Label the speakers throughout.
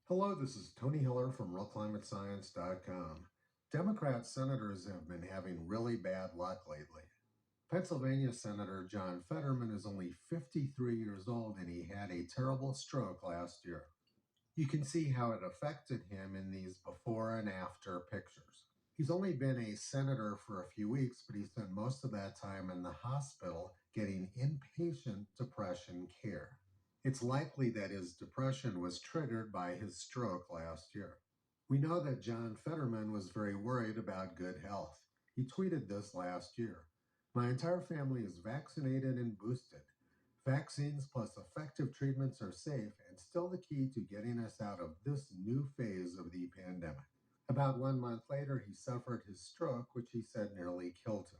Speaker 1: Hello, this is Tony Hiller from RealClimateScience.com. Democrat senators have been having really bad luck lately. Pennsylvania Senator John Fetterman is only 53 years old and he had a terrible stroke last year. You can see how it affected him in these before and after pictures. He's only been a senator for a few weeks, but he spent most of that time in the hospital getting inpatient depression care. It's likely that his depression was triggered by his stroke last year. We know that John Fetterman was very worried about good health. He tweeted this last year. My entire family is vaccinated and boosted. Vaccines plus effective treatments are safe and still the key to getting us out of this new phase of the pandemic. About 1 month later, he suffered his stroke, which he said nearly killed him.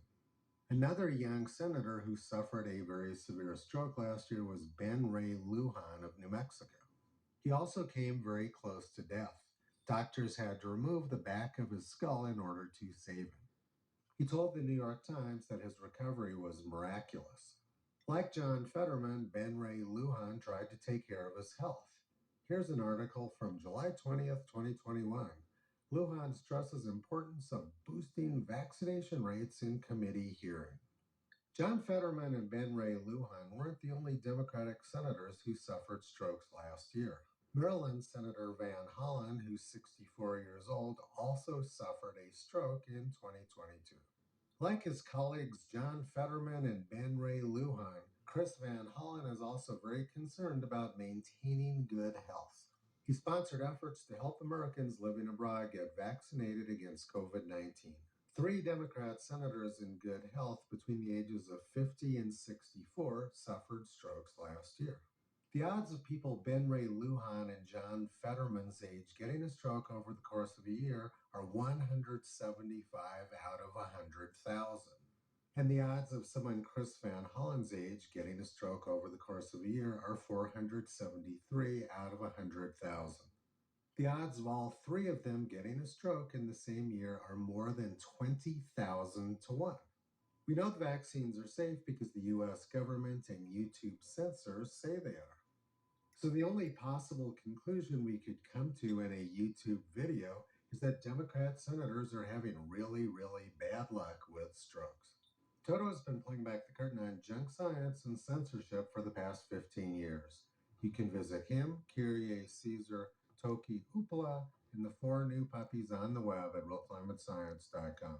Speaker 1: Another young senator who suffered a very severe stroke last year was Ben Ray Lujan of New Mexico. He also came very close to death. Doctors had to remove the back of his skull in order to save him. He told the New York Times that his recovery was miraculous. Like John Fetterman, Ben Ray Lujan tried to take care of his health. Here's an article from July 20th, 2021. Lujan stresses importance of boosting vaccination rates in committee hearing. John Fetterman and Ben Ray Lujan weren't the only Democratic senators who suffered strokes last year. Maryland Senator Van Hollen, who's 64 years old, also suffered a stroke in 2022. Like his colleagues John Fetterman and Ben Ray Lujan, Chris Van Hollen is also very concerned about maintaining good health. He sponsored efforts to help Americans living abroad get vaccinated against COVID-19. 3 Democrat senators in good health between the ages of 50 and 64 suffered strokes last year. The odds of people Ben Ray Lujan and John Fetterman's age getting a stroke over the course of a year are 175 out of 100,000. And the odds of someone Chris Van Hollen's age getting a stroke over the course of a year are 473 out of 100,000. The odds of all 3 of them getting a stroke in the same year are more than 20,000 to 1. We know the vaccines are safe because the US government and YouTube censors say they are. So the only possible conclusion we could come to in a YouTube video is that Democrat senators are having really, really bad luck with strokes. Toto has been pulling back the curtain on junk science and censorship for the past 15 years. You can visit him, Kyrie Caesar, Toki Upala, and the 4 new puppies on the web at realclimatescience.com.